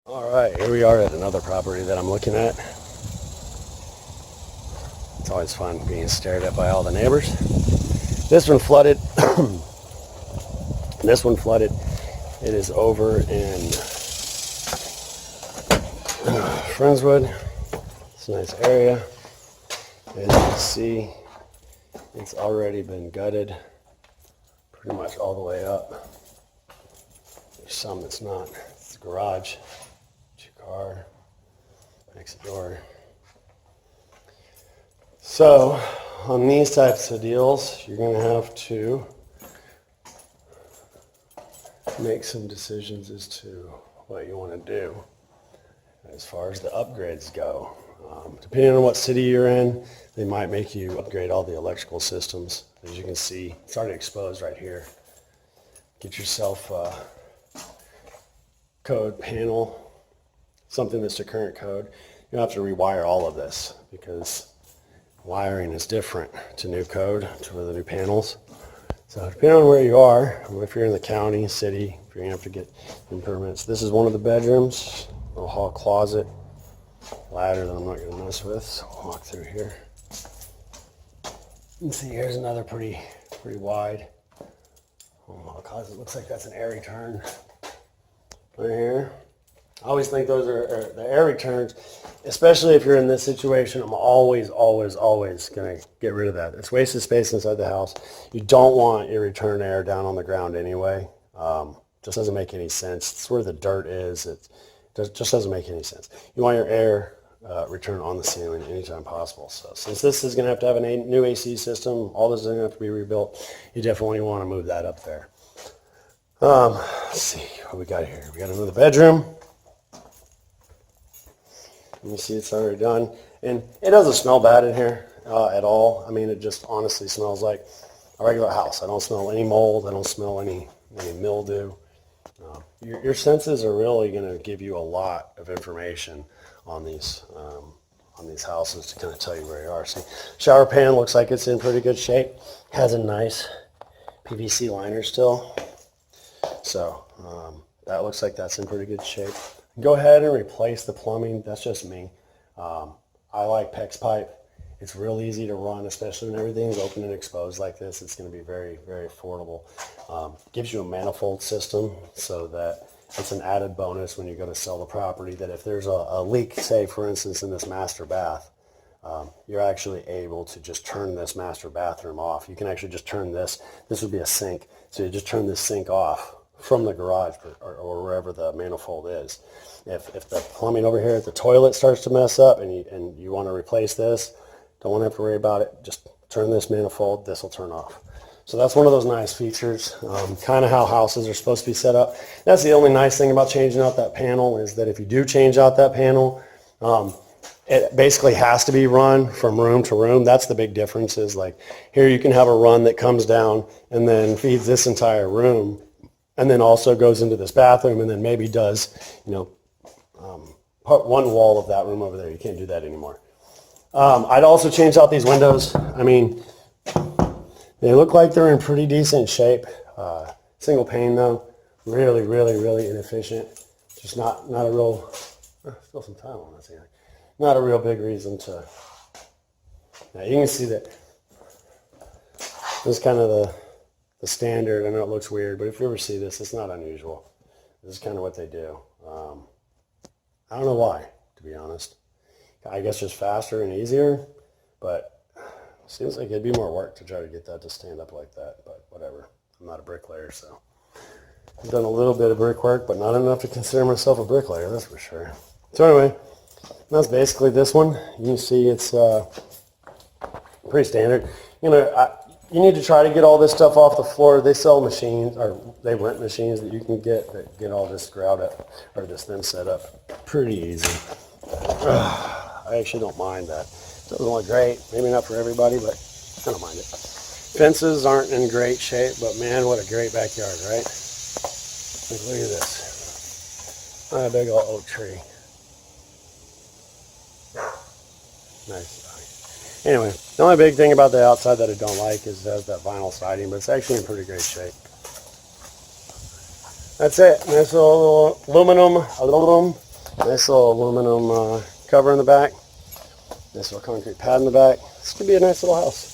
All right, here we are at another property that I'm looking at. It's always fun being stared at by all the neighbors. This one flooded. This one flooded. It is over in Friendswood. It's a nice area. As you can see, it's already been gutted pretty much all the way up. There's some that's not. It's the garage. It's your car. Next door. So on these types of deals, you're going to have to make some decisions as to what you want to do as far as the upgrades go. Depending on what city you're in, they might make you upgrade all the electrical systems. As you can see, it's already exposed right here. Get yourself a code panel, something that's the current code. You have to rewire all of this because wiring is different to new code, to the new panels. So depending on where you are, if you're in the county, city, if you're going to have to get some permits. This is one of the bedrooms, a hall closet, ladder that I'm not going to mess with. So I'll walk through here. You can see here's another pretty wide hall closet. It looks like that's an air return right here. I always think those are the air returns, especially if you're in this situation. I'm always going to get rid of that. It's wasted space inside the house. You don't want your return air down on the ground anyway. Just doesn't make any sense. It's where the dirt is. It just doesn't make any sense. You want your air return on the ceiling anytime possible. So since this is going to have a new AC system, all this is going to have to be rebuilt, you definitely want to move that up there. Let's see what we got here. We got another bedroom. You see it's already done. And it doesn't smell bad in here at all. I mean, it just honestly smells like a regular house. I don't smell any mold. I don't smell any mildew. Your senses are really going to give you a lot of information on these houses to kind of tell you where you are. See, shower pan looks like it's in pretty good shape. Has a nice PVC liner still. So that looks like that's in pretty good shape. Go ahead and replace the plumbing. That's just me. I like PEX pipe. It's real easy to run, especially when everything's open and exposed like this. It's going to be very, very affordable. Gives you a manifold system so that it's an added bonus when you go to sell the property, that if there's a leak, say for instance in this master bath, you're actually able to just turn this master bathroom off. You can actually just turn this would be a sink, so you just turn this sink off from the garage or wherever the manifold is. If the plumbing over here at the toilet starts to mess up and you want to replace this, don't want to have to worry about it. Just turn this manifold, this will turn off. So that's one of those nice features, kind of how houses are supposed to be set up. That's the only nice thing about changing out that panel, is that if you do change out that panel, it basically has to be run from room to room. That's the big difference. Is like here you can have a run that comes down and then feeds this entire room, and then also goes into this bathroom, and then maybe does, part one wall of that room over there. You can't do that anymore. I'd also change out these windows. I mean, they look like they're in pretty decent shape. Single pane though, really inefficient. Just not a real, still some time on this here. Not a real big reason to. Now you can see that this is kind of the standard. I know it looks weird, but if you ever see this, it's not unusual. This is kind of what they do. I don't know why, to be honest. I guess just faster and easier, but it seems like it'd be more work to try to get that to stand up like that, but whatever. I'm not a bricklayer, so I've done a little bit of brickwork, but not enough to consider myself a bricklayer, that's for sure. So anyway, that's basically this one. You can see it's pretty standard. You need to try to get all this stuff off the floor. They sell machines, or they rent machines that you can get that get all this grout up, or this thin set up pretty easy. I actually don't mind that. It doesn't look great. Maybe not for everybody, but I don't mind it. Fences aren't in great shape, but man, what a great backyard, right? Look at this. A big old oak tree. Nice. Anyway, the only big thing about the outside that I don't like is it has that vinyl siding, but it's actually in pretty great shape. That's it. Nice little aluminum Nice little aluminum cover in the back. Nice little concrete pad in the back. This could be a nice little house.